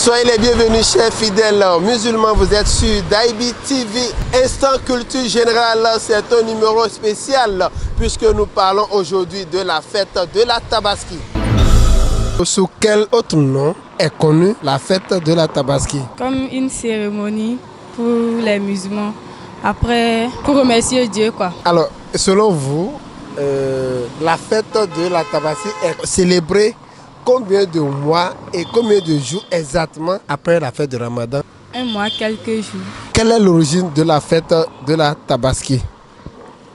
Soyez les bienvenus, chers fidèles musulmans. Vous êtes sur Daibi TV, Instant Culture Générale. C'est un numéro spécial puisque nous parlons aujourd'hui de la fête de la Tabaski. Sous quel autre nom est connue la fête de la Tabaski? Comme une cérémonie pour les musulmans. Après, pour remercier Dieu, quoi. Alors, selon vous, la fête de la Tabaski est célébrée combien de mois et combien de jours exactement après la fête de Ramadan? Un mois, quelques jours. Quelle est l'origine de la fête de la Tabaski?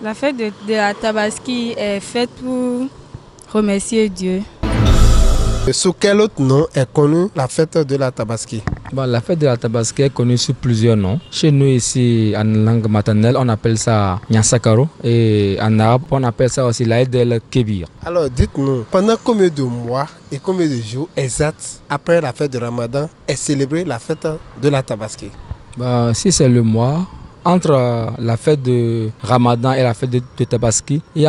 La fête de la Tabaski est faite pour remercier Dieu. Sous quel autre nom est connue la fête de la Tabaski? Bon, la fête de la Tabaski est connue sous plusieurs noms. Chez nous ici, en langue maternelle, on appelle ça Nyansakaro et en arabe, on appelle ça aussi l'Aïd el-Kébir. Alors dites-nous, pendant combien de mois et combien de jours exacts après la fête de Ramadan est célébrée la fête de la Tabaski? Bon, si c'est le mois, entre la fête de Ramadan et la fête de Tabaski, il y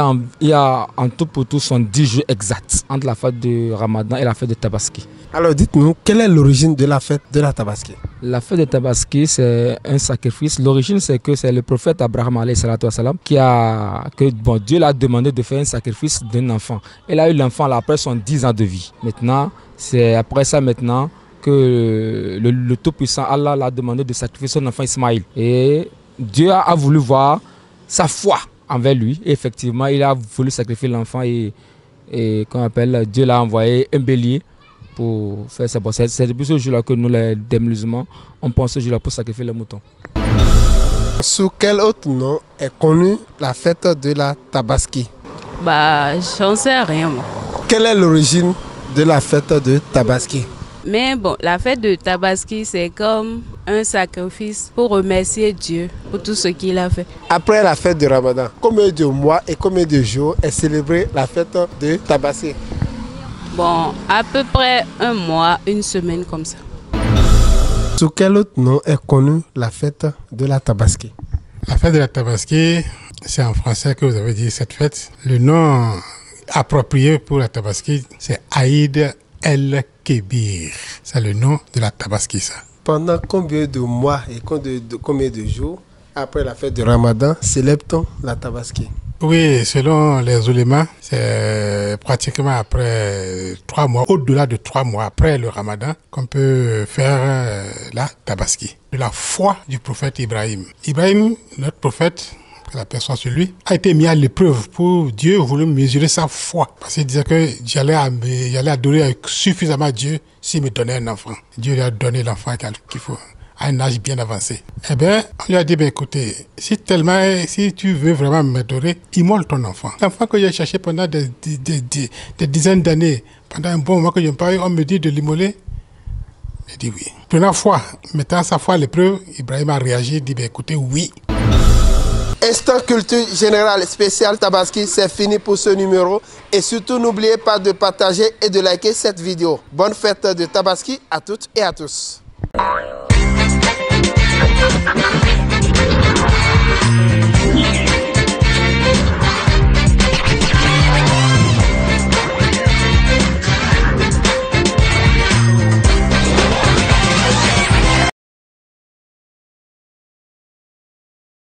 a en tout pour tout 10 jours exacts entre la fête de Ramadan et la fête de Tabaski. Alors dites-nous, quelle est l'origine de la fête de la Tabaski? La fête de Tabaski, c'est un sacrifice. L'origine, c'est que c'est le prophète Abraham alayhi salatu wassalam Dieu l'a demandé de faire un sacrifice d'un enfant. Il a eu l'enfant après son 10 ans de vie. Maintenant, c'est après ça maintenant que le Tout-Puissant Allah l'a demandé de sacrifier son enfant Ismaïl. Et Dieu a voulu voir sa foi envers lui. Et effectivement, il a voulu sacrifier l'enfant et Dieu l'a envoyé un bélier pour faire ça. C'est depuis ce jour-là que nous, les musulmans, on pense ce jour-là pour sacrifier le mouton. Sous quel autre nom est connue la fête de la Tabaski? J'en sais rien moi. Quelle est l'origine de la fête de Tabaski? Mais bon, la fête de Tabaski, c'est comme un sacrifice pour remercier Dieu pour tout ce qu'il a fait. Après la fête de Ramadan, combien de mois et combien de jours est célébrée la fête de Tabaski? Bon, à peu près un mois, une semaine comme ça. Sous quel autre nom est connue la fête de la Tabaski? La fête de la Tabaski, c'est en français que vous avez dit cette fête. Le nom approprié pour la Tabaski, c'est Aïd el-Kébir. C'est le nom de la Tabaski, ça. Pendant combien de mois et combien de jours après la fête de Ramadan célèbre-t-on la Tabaski? Oui, selon les oulémas, c'est pratiquement après 3 mois, au-delà de 3 mois après le Ramadan, qu'on peut faire la Tabaski. De la foi du prophète Ibrahim. Ibrahim, notre prophète, que la personne sur lui, a été mis à l'épreuve pour Dieu voulait mesurer sa foi. Parce qu'il disait que j'allais adorer suffisamment Dieu s'il me donnait un enfant. Dieu lui a donné l'enfant qu'il faut, à un âge bien avancé. Eh bien, on lui a dit, écoutez, si tu veux vraiment m'adorer, immole ton enfant. L'enfant que j'ai cherché pendant des dizaines d'années, pendant un bon moment que je n'ai pas eu, on me dit de l'immoler. Il dit oui. Prenant foi, mettant sa foi à l'épreuve, Ibrahim a réagi, il dit, écoutez, oui. Instant Culture Générale spécial Tabaski, c'est fini pour ce numéro. Et surtout, n'oubliez pas de partager et de liker cette vidéo. Bonne fête de Tabaski à toutes et à tous.